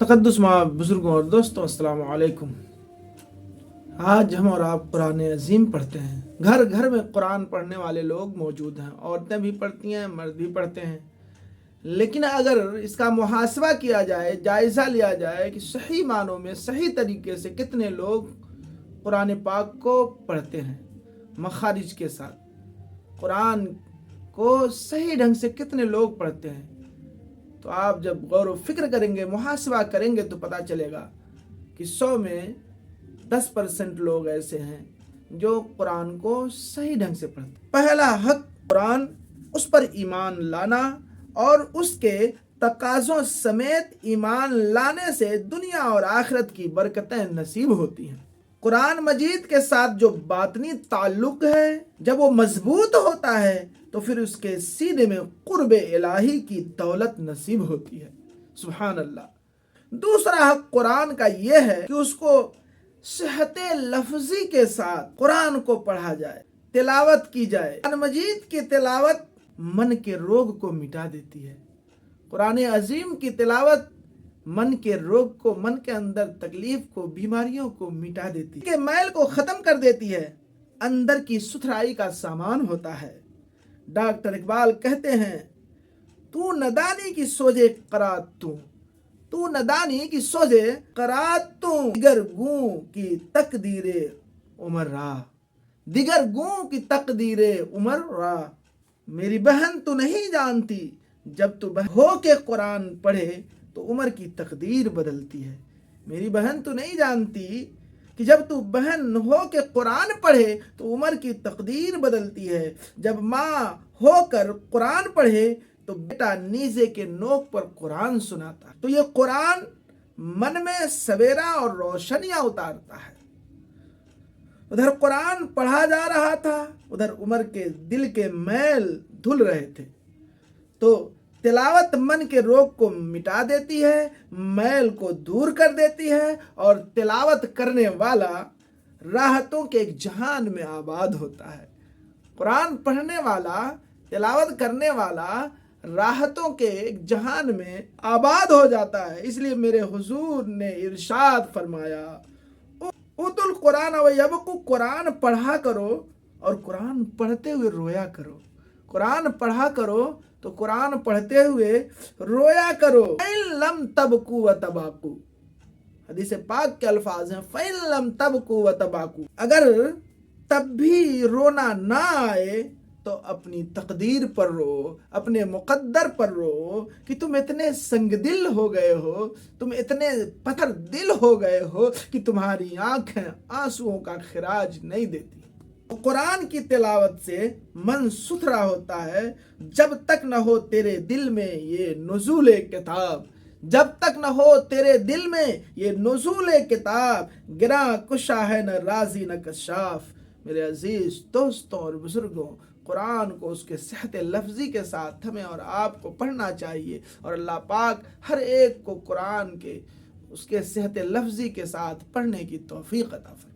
تقدس مع بزرگوں اور دوستوں، السلام علیکم۔ آج ہم اور آپ قرآن عظیم پڑھتے ہیں۔ گھر گھر میں قرآن پڑھنے والے لوگ موجود ہیں، عورتیں بھی پڑھتی ہیں، مرد بھی پڑھتے ہیں، لیکن اگر اس کا محاسبہ کیا جائے، جائزہ لیا جائے کہ صحیح معنوں میں صحیح طریقے سے کتنے لوگ قرآن پاک کو پڑھتے ہیں، مخارج کے ساتھ قرآن کو صحیح ڈھنگ سے کتنے لوگ پڑھتے ہیں، تو آپ جب غور و فکر کریں گے، محاسبہ کریں گے تو پتہ چلے گا کہ 100 میں 10% لوگ ایسے ہیں جو قرآن کو صحیح ڈھنگ سے پڑھتے ہیں۔ پہلا حق قرآن، اس پر ایمان لانا اور اس کے تقاضوں سمیت ایمان لانے سے دنیا اور آخرت کی برکتیں نصیب ہوتی ہیں۔ قرآن مجید کے ساتھ جو باطنی تعلق ہے، جب وہ مضبوط ہوتا ہے تو پھر اس کے سینے میں قرب الہی کی دولت نصیب ہوتی ہے۔ سبحان اللہ۔ دوسرا حق قرآن کا یہ ہے کہ اس کو صحت لفظی کے ساتھ قرآن کو پڑھا جائے، تلاوت کی جائے۔ قرآن مجید کی تلاوت من کے روگ کو مٹا دیتی ہے۔ قرآن عظیم کی تلاوت من کے روگ کو، من کے اندر تکلیف کو، بیماریوں کو مٹا دیتی ہے، کہ میل کو ختم کر دیتی ہے، اندر کی ستھرائی کا سامان ہوتا ہے۔ ڈاکٹر اقبال کہتے ہیں، تو ندانی کی سوجے قرات تو ندانی کی سوجے قرات دیگر گوں کی تقدیر عمر راہ، دیگر گوں کی تقدیر عمر راہ۔ میری بہن تو نہیں جانتی، جب تو ہو کے قرآن پڑھے تو عمر کی تقدیر بدلتی ہے۔ میری بہن تو نہیں جانتی کہ جب تو بہن ہو کے قرآن پڑھے تو عمر کی تقدیر بدلتی ہے۔ جب ماں ہو کر قرآن پڑھے تو بیٹا نیزے کے نوک پر قرآن سناتا ہے۔ تو یہ قرآن من میں سویرا اور روشنیاں اتارتا ہے۔ ادھر قرآن پڑھا جا رہا تھا، ادھر عمر کے دل کے میل دھل رہے تھے۔ تو تلاوت من کے روگ کو مٹا دیتی ہے، میل کو دور کر دیتی ہے، اور تلاوت کرنے والا راحتوں کے ایک جہان میں آباد ہوتا ہے۔ قرآن پڑھنے والا، تلاوت کرنے والا راحتوں کے ایک جہان میں آباد ہو جاتا ہے۔ اس لیے میرے حضور نے ارشاد فرمایا، اوت القرآن و یبکو، قرآن پڑھا کرو اور قرآن پڑھتے ہوئے رویا کرو۔ قرآن پڑھا کرو تو قرآن پڑھتے ہوئے رویا کرو۔ فَإِن لَمْ تَبْكُوا وَتَبَاكُوا، حدیث پاک کے الفاظ ہیں، فَإِن لَمْ تَبْكُوا وَتَبَاكُوا، اگر تب بھی رونا نہ آئے تو اپنی تقدیر پر رو، اپنے مقدر پر رو کہ تم اتنے سنگ دل ہو گئے ہو، تم اتنے پتھر دل ہو گئے ہو کہ تمہاری آنکھیں آنسوؤں کا خراج نہیں دیتی۔ قرآن کی تلاوت سے من ستھرا ہوتا ہے۔ جب تک نہ ہو تیرے دل میں یہ نزول کتاب، جب تک نہ ہو تیرے دل میں یہ نزول کتاب، گراں کشا ہے نہ رازی نہ کشاف۔ میرے عزیز دوستوں اور بزرگوں، قرآن کو اس کے صحت لفظی کے ساتھ ہمیں اور آپ کو پڑھنا چاہیے، اور اللہ پاک ہر ایک کو قرآن کے اس کے صحت لفظی کے ساتھ پڑھنے کی توفیق عطا فرمائے۔